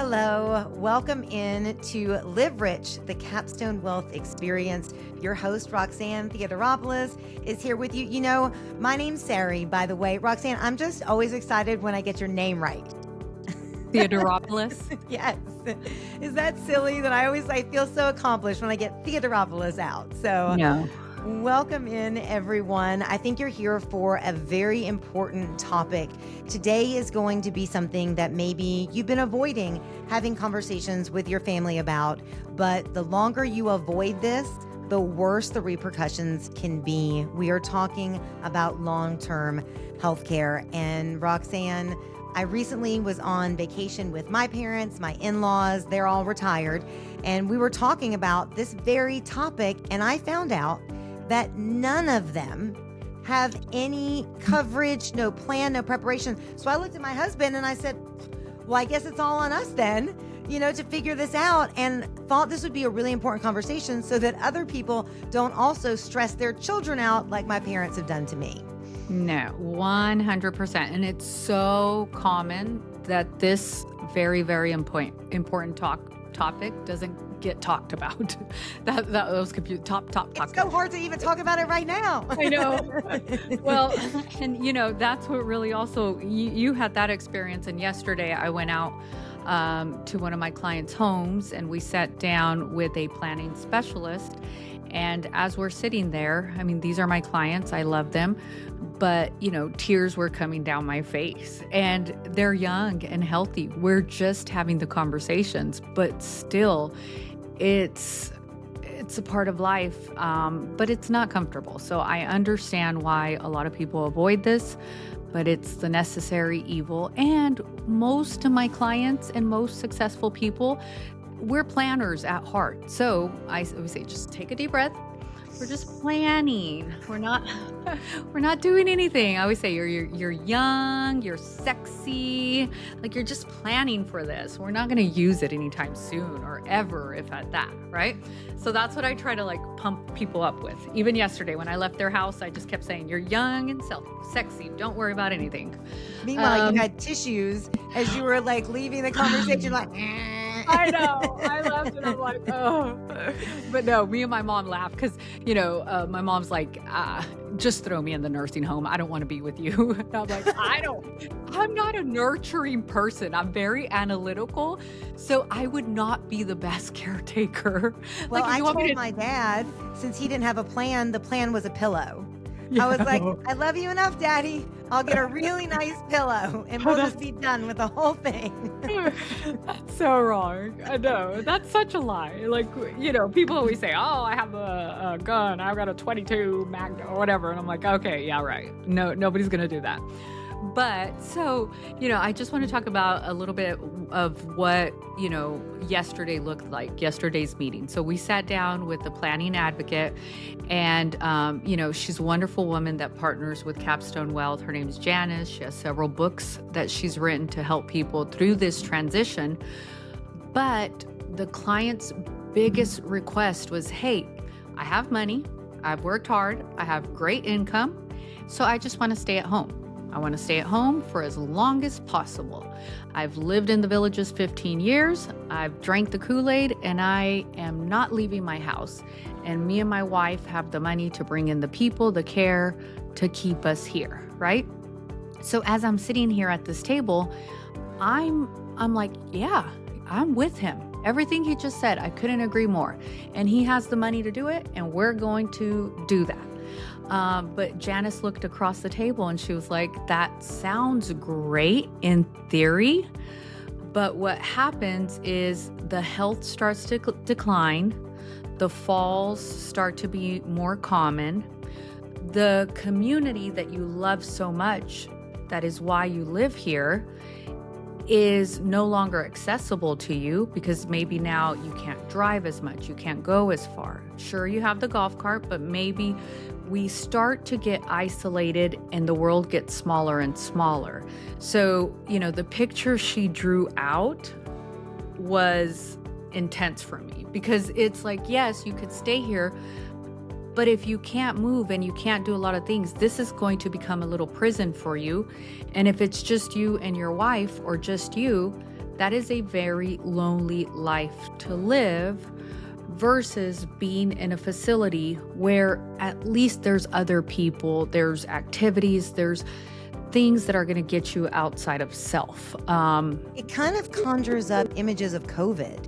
Hello, welcome in to Live Rich, the Capstone Wealth Experience. Your host, Roxanne Theodoropoulos, is here with you. You know, my name's Sari, by the way. Roxanne, I'm just always excited when I get your name right. Theodoropoulos? Yes. Is that silly that I feel so accomplished when I get Theodoropoulos out? So No. welcome in, everyone. I think you're here for a very important topic. Today is going to be something that maybe you've been avoiding having conversations with your family about, but the longer you avoid this, the worse the repercussions can be. We are talking about long-term healthcare. And Roxanne, I recently was on vacation with my parents, my in-laws, they're all retired, and we were talking about this very topic, and I found out that none of them have any coverage, no plan, no preparation. So I looked at my husband and I said, well, I guess it's all on us then, to figure this out, and thought this would be a really important conversation so that other people don't also stress their children out like my parents have done to me. No, 100%. And it's so common that this very, very important topic doesn't get talked about. that was confused. Top. It's so hard to even talk about it right now. I know. Well, and that's what really also, you had that experience. And yesterday I went out to one of my clients' homes and we sat down with a planning specialist. And as we're sitting there, I mean, these are my clients, I love them, but tears were coming down my face, and they're young and healthy. We're just having the conversations, but still it's a part of life, but it's not comfortable. So I understand why a lot of people avoid this, but it's the necessary evil. And most of my clients and most successful people, we're planners at heart. So I always say, just take a deep breath. We're just planning. We're not doing anything. I always say you're young, you're sexy, like you're just planning for this. We're not going to use it anytime soon or ever, if at that, right? So that's what I try to pump people up with. Even yesterday when I left their house, I just kept saying, you're young and sexy. Don't worry about anything. Meanwhile, you had tissues as you were leaving the conversation I know. I laughed and I'm like, oh. But no, me and my mom laughed because, my mom's like, just throw me in the nursing home. I don't want to be with you. And I'm like, I'm not a nurturing person. I'm very analytical. So I would not be the best caretaker. Well, I told my dad, since he didn't have a plan, the plan was a pillow. Yeah. I was like, I love you enough, Daddy. I'll get a really nice pillow and we'll just be done with the whole thing. That's so wrong. I know. That's such a lie. People always say, oh, I have a gun. I've got a 22 Magnum or whatever. And I'm like, okay, yeah, right. No, nobody's going to do that. But so, I just want to talk about a little bit of what, yesterday looked like, yesterday's meeting. So we sat down with the planning advocate and, she's a wonderful woman that partners with Capstone Wealth. Her name is Janice. She has several books that she's written to help people through this transition. But the client's biggest request was, hey, I have money. I've worked hard. I have great income. So I just want to stay at home. I want to stay at home for as long as possible. I've lived in the villages 15 years. I've drank the Kool-Aid and I am not leaving my house. And me and my wife have the money to bring in the people, the care to keep us here, right? So as I'm sitting here at this table, I'm like, yeah, I'm with him. Everything he just said, I couldn't agree more. And he has the money to do it and we're going to do that. But Janice looked across the table and she was like, that sounds great in theory, but what happens is the health starts to decline, the falls start to be more common, the community that you love so much, that is why you live here, is no longer accessible to you because maybe now you can't drive as much, you can't go as far. Sure, you have the golf cart, but maybe we start to get isolated and the world gets smaller and smaller. So, the picture she drew out was intense for me because it's like, yes, you could stay here, but if you can't move and you can't do a lot of things, this is going to become a little prison for you. And if it's just you and your wife or just you, that is a very lonely life to live versus being in a facility where at least there's other people, there's activities, there's things that are going to get you outside of self. It kind of conjures up images of COVID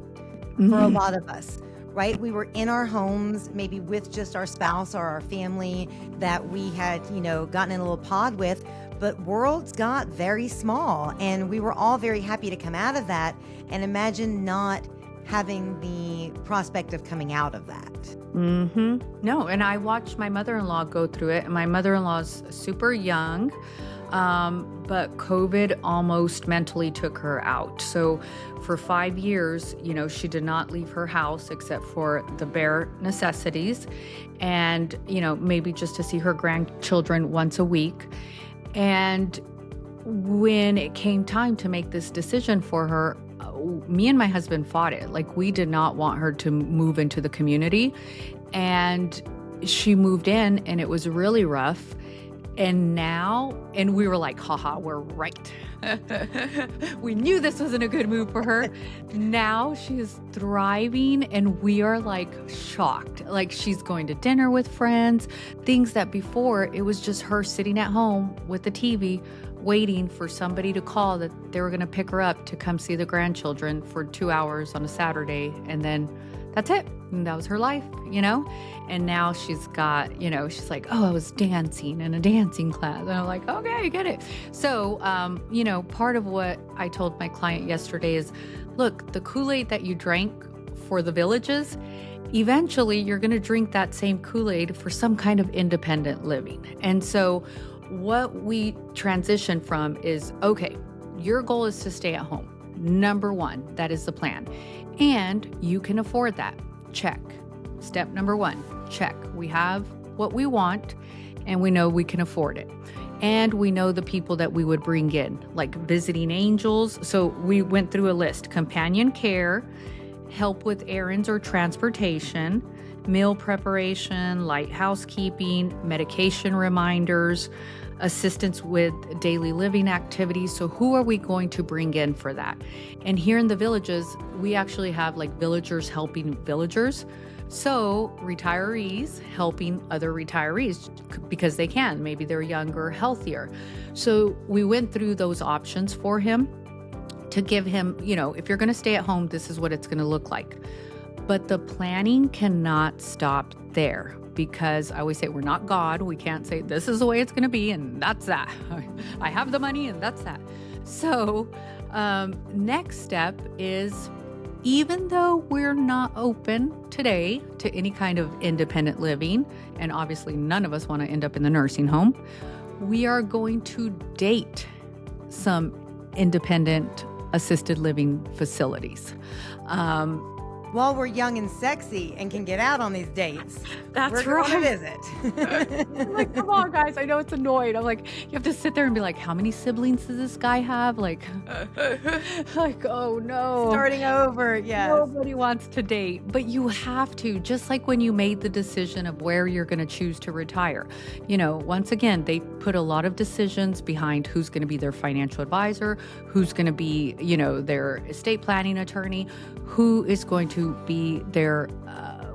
for a lot of us, right? We were in our homes, maybe with just our spouse or our family that we had, gotten in a little pod with, but worlds got very small and we were all very happy to come out of that. And imagine not having the prospect of coming out of that. No, and I watched my mother-in-law go through it, and my mother-in-law's super young. But COVID almost mentally took her out. So for 5 years, she did not leave her house except for the bare necessities and, maybe just to see her grandchildren once a week. And when it came time to make this decision for her, me and my husband fought it. Like, we did not want her to move into the community. And she moved in and it was really rough. And we were like, haha, we're right. We knew this wasn't a good move for her. Now she is thriving and we are like shocked. Like, she's going to dinner with friends, things that before it was just her sitting at home with the TV, waiting for somebody to call that they were going to pick her up to come see the grandchildren for 2 hours on a Saturday. And then that's it. And that was her life, And now she's got, she's like, oh, I was dancing in a dancing class. And I'm like, okay, I get it. So, part of what I told my client yesterday is, look, the Kool-Aid that you drank for the villages, eventually you're going to drink that same Kool-Aid for some kind of independent living. And so what we transition from is, okay, your goal is to stay at home. Number one, that is the plan. And you can afford that. Check. Step number one, check. We have what we want and we know we can afford it. And we know the people that we would bring in, like visiting angels. So we went through a list: companion care, help with errands or transportation, meal preparation, light housekeeping, medication reminders, assistance with daily living activities. So who are we going to bring in for that? And here in the villages, we actually have like villagers helping villagers. So retirees helping other retirees because they can, maybe they're younger, healthier. So we went through those options for him to give him, if you're going to stay at home, this is what it's going to look like. But the planning cannot stop there, because I always say we're not God. We can't say this is the way it's going to be and that's that. I have the money and that's that. So next step is, even though we're not open today to any kind of independent living, and obviously none of us want to end up in the nursing home, we are going to date some independent assisted living facilities. While we're young and sexy and can get out on these dates, that's we're right. going to visit. I'm like, come on, guys. I know it's annoying. I'm like, you have to sit there and be like, how many siblings does this guy have? Like, oh no. Starting over, yes. Nobody wants to date, but you have to, just like when you made the decision of where you're going to choose to retire. Once again, they put a lot of decisions behind who's going to be their financial advisor, who's going to be, their estate planning attorney, who is going to be their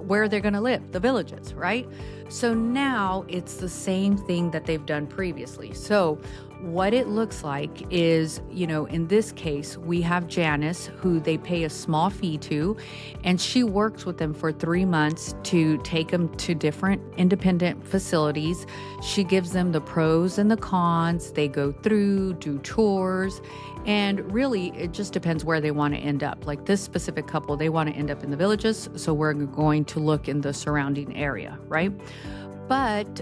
where they're going to live, the villages, right? So now it's the same thing that they've done previously. So what it looks like is, in this case, we have Janice, who they pay a small fee to, and she works with them for 3 months to take them to different independent facilities. She gives them the pros and the cons. They go through, do tours, and really it just depends where they want to end up. Like this specific couple, they want to end up in the villages, so we're going to look in the surrounding area, right? But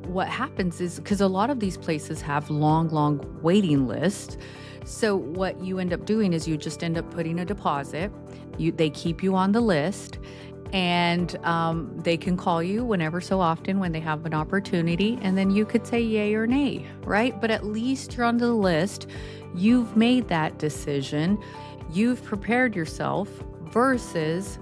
what happens is, because a lot of these places have long waiting lists, so what you end up doing is you just end up putting a deposit. They keep you on the list, and they can call you whenever so often when they have an opportunity, and then you could say yay or nay, right? But at least you're on the list. You've made that decision. You've prepared yourself, versus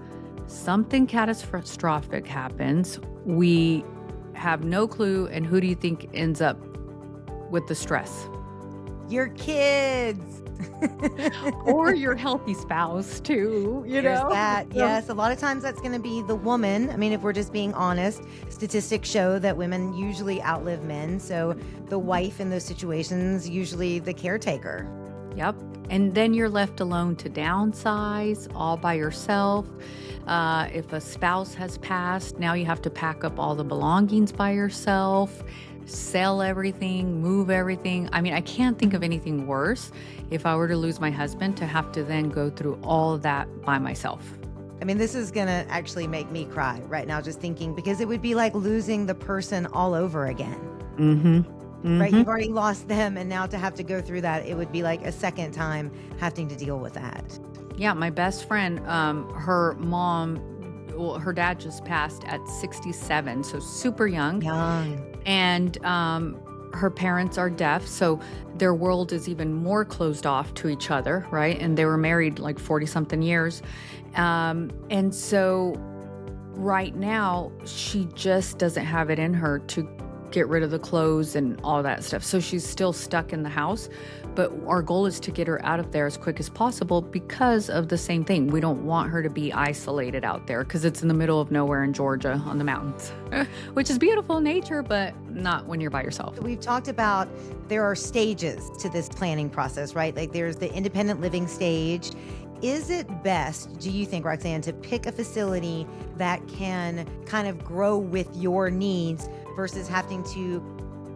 something catastrophic happens. We have no clue, and who do you think ends up with the stress? Your kids. Or your healthy spouse too, There's that. So, Yes. A lot of times that's going to be the woman. I mean, if we're just being honest, statistics show that women usually outlive men. So the wife in those situations, usually the caretaker. yep. And then you're left alone to downsize all by yourself. If a spouse has passed, now you have to pack up all the belongings by yourself, sell everything, move everything. I mean, I can't think of anything worse if I were to lose my husband to have to then go through all of that by myself. I mean, this is going to actually make me cry right now just thinking, because it would be like losing the person all over again. Right? You've already lost them, and now to have to go through that, it would be like a second time having to deal with that. Yeah, my best friend, her mom, well, her dad just passed at 67, so super young. Young. And her parents are deaf, so their world is even more closed off to each other, right? And they were married like 40-something years. And so right now, she just doesn't have it in her to get rid of the clothes and all that stuff. So she's still stuck in the house. But our goal is to get her out of there as quick as possible because of the same thing. We don't want her to be isolated out there because it's in the middle of nowhere in Georgia on the mountains, which is beautiful nature, but not when you're by yourself. We've talked about there are stages to this planning process, right? Like there's the independent living stage. Is it best, do you think, Roxanne, to pick a facility that can kind of grow with your needs versus having to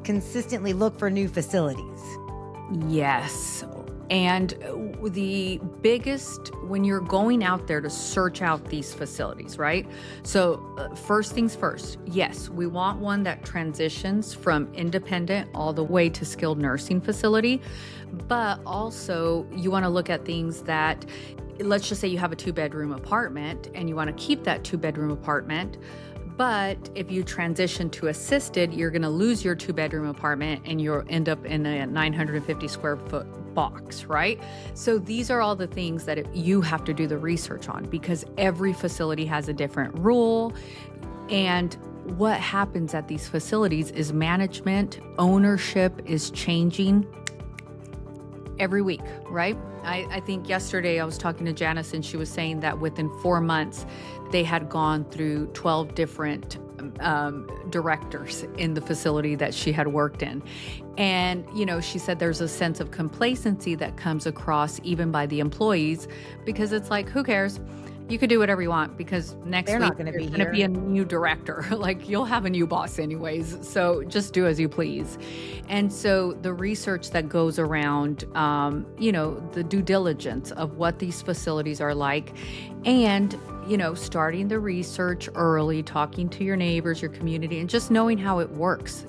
consistently look for new facilities? Yes. And the biggest, when you're going out there to search out these facilities, right? So first things first, yes, we want one that transitions from independent all the way to skilled nursing facility. But also you want to look at things that, let's just say you have a 2-bedroom apartment and you want to keep that 2-bedroom apartment. But if you transition to assisted, you're going to lose your 2-bedroom apartment and you'll end up in a 950 square foot box, right? So these are all the things that you have to do the research on because every facility has a different rule. And what happens at these facilities is management, ownership is changing every week, right? I think yesterday I was talking to Janice and she was saying that within 4 months, they had gone through 12 different directors in the facility that she had worked in. And, she said there's a sense of complacency that comes across even by the employees because it's like, who cares? You could do whatever you want because next They're week not gonna there's be going to here. be a new director. Like you'll have a new boss anyways. So just do as you please. And so the research that goes around, the due diligence of what these facilities are like and, starting the research early, talking to your neighbors, your community, and just knowing how it works,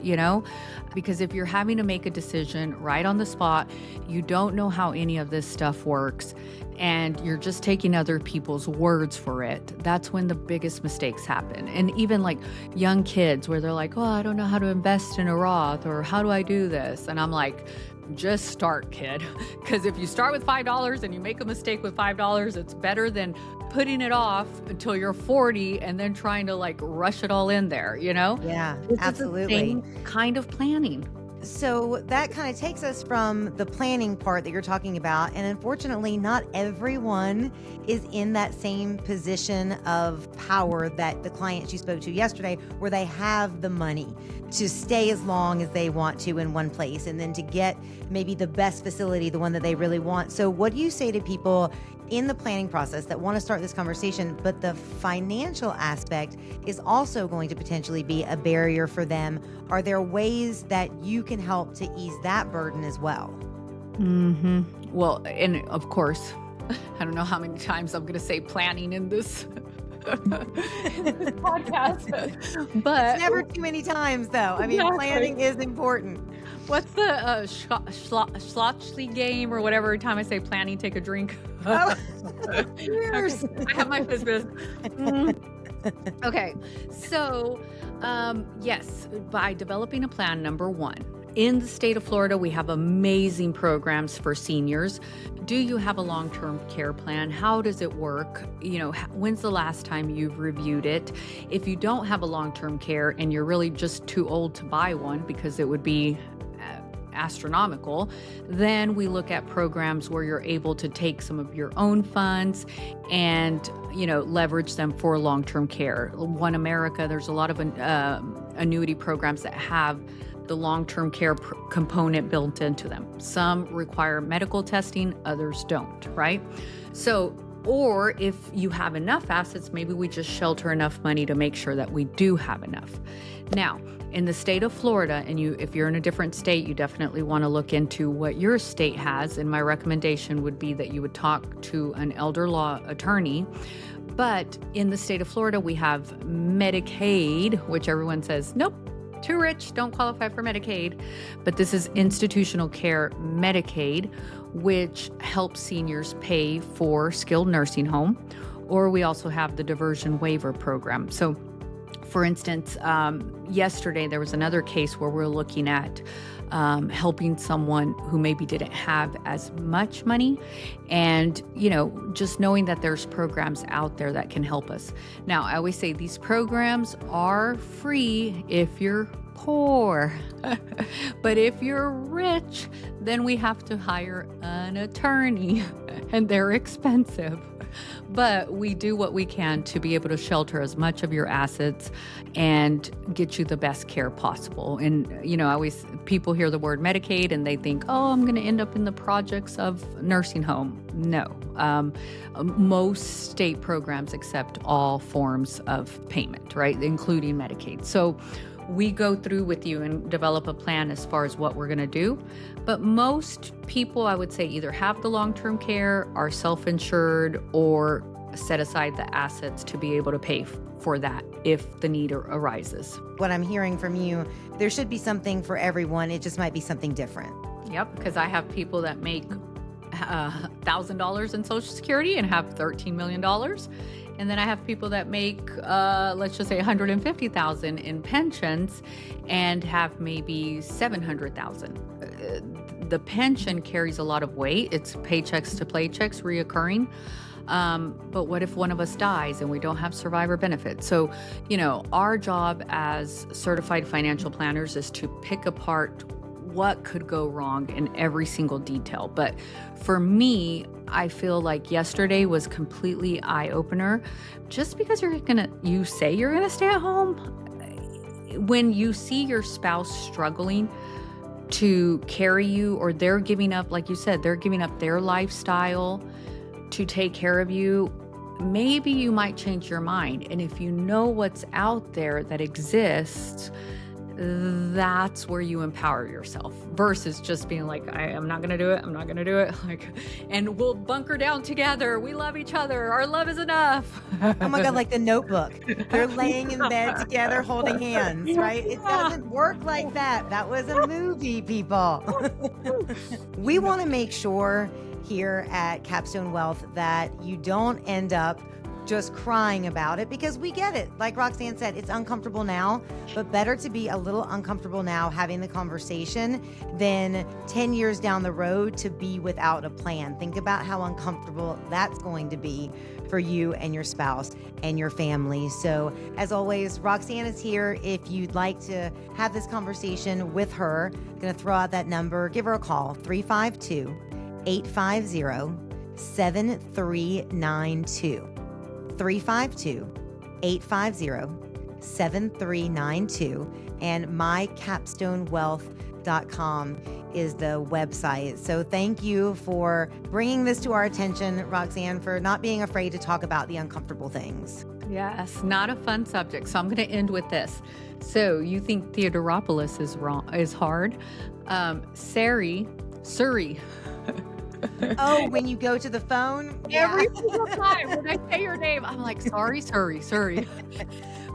because if you're having to make a decision right on the spot, you don't know how any of this stuff works. And you're just taking other people's words for it, that's when the biggest mistakes happen. And even like young kids where they're like, oh, I don't know how to invest in a Roth or how do I do this? And I'm like, just start, kid. Because if you start with $5 and you make a mistake with $5, it's better than putting it off until you're 40 and then trying to like rush it all in there, Yeah, This absolutely. is the same kind of planning. So that kind of takes us from the planning part that you're talking about. And unfortunately, not everyone is in that same position of power that the clients you spoke to yesterday, where they have the money to stay as long as they want to in one place and then to get maybe the best facility, the one that they really want. So what do you say to people in the planning process that want to start this conversation, but the financial aspect is also going to potentially be a barrier for them? Are there ways that you can help to ease that burden as well? Well, and of course, I don't know how many times I'm going to say planning in this podcast, but It's never too many times, though. I mean, Exactly. planning is important. what's the Schlotchly game or whatever? Every time I say planning, take a drink. Oh, Okay, cheers. I have my fizz. Okay, so yes, by developing a plan, number one, in the state of Florida, we have amazing programs for seniors. Do you have a long-term care plan? How does it work? When's the last time you've reviewed it? If you don't have a long-term care and you're really just too old to buy one because it would be astronomical, then we look at programs where you're able to take some of your own funds and, leverage them for long-term care. One America, there's a lot of annuity programs that have the long-term care component built into them. Some require medical testing, others don't, right? So, or if you have enough assets, maybe we just shelter enough money to make sure that we do have enough. Now, in the state of Florida, and if you're in a different state, you definitely want to look into what your state has. And my recommendation would be that you would talk to an elder law attorney. But in the state of Florida, we have Medicaid, which everyone says, nope, too rich, don't qualify for Medicaid. But this is institutional care Medicaid, which helps seniors pay for skilled nursing home. Or we also have the diversion waiver program. So for instance, yesterday there was another case where we're looking at helping someone who maybe didn't have as much money, and just knowing that there's programs out there that can help us. Now, I always say these programs are free if you're poor, but if you're rich, then we have to hire an attorney, and they're expensive. But we do what we can to be able to shelter as much of your assets and get you the best care possible. And, people hear the word Medicaid and they think, oh, I'm going to end up in the projects of nursing home. No. Most state programs accept all forms of payment, right? Including Medicaid. So we go through with you and develop a plan as far as what we're going to do. But most people, I would say, either have the long-term care, are self-insured, or set aside the assets to be able to pay for that if the need arises. What I'm hearing from you, there should be something for everyone. It just might be something different. Yep, because I have people that make $1,000 in Social Security and have $13 million. And then I have people that make, let's just say $150,000 in pensions and have maybe $700,000. The pension carries a lot of weight. It's paychecks to paychecks, reoccurring. But what if one of us dies and we don't have survivor benefits? So, our job as certified financial planners is to pick apart what could go wrong in every single detail. But for me, I feel like yesterday was completely eye-opener. Just because you say you're gonna stay at home, when you see your spouse struggling to carry you, or they're giving up, like you said, they're giving up their lifestyle to take care of you, maybe you might change your mind. And if you know what's out there that exists, that's where you empower yourself versus just being like, I'm not going to do it. I'm not going to do it. And we'll bunker down together. We love each other. Our love is enough. Oh my God, like The Notebook. They're laying in bed together holding hands, right? It doesn't work like that. That was a movie, people. We want to make sure here at Capstone Wealth that you don't end up just crying about it, because we get it. Like Roxanne said, it's uncomfortable now, but better to be a little uncomfortable now having the conversation than 10 years down the road to be without a plan. Think about how uncomfortable that's going to be for you and your spouse and your family. So as always, Roxanne is here. If you'd like to have this conversation with her, I'm going to throw out that number. Give her a call, 352-850-7392. 352-850-7392, and mycapstonewealth.com is the website. So thank you for bringing this to our attention, Roxanne, for not being afraid to talk about the uncomfortable things. Yes, not a fun subject. So I'm going to end with this. So you think Theodoropoulos is hard? Surrey. Oh, when you go to the phone? Every single time when I say your name, I'm like, sorry.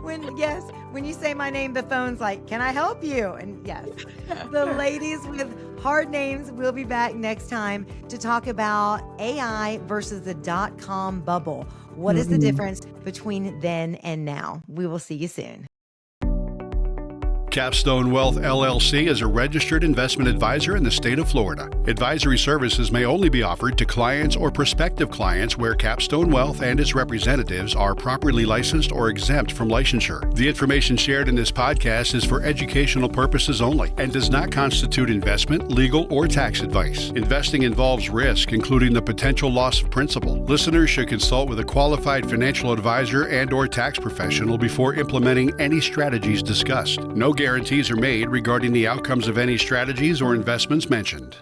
When you say my name, the phone's like, can I help you? And yes, the ladies with hard names will be back next time to talk about AI versus the .com bubble. What is the difference between then and now? We will see you soon. Capstone Wealth LLC is a registered investment advisor in the state of Florida. Advisory services may only be offered to clients or prospective clients where Capstone Wealth and its representatives are properly licensed or exempt from licensure. The information shared in this podcast is for educational purposes only and does not constitute investment, legal, or tax advice. Investing involves risk, including the potential loss of principal. Listeners should consult with a qualified financial advisor and/or tax professional before implementing any strategies discussed. No guarantees are made regarding the outcomes of any strategies or investments mentioned.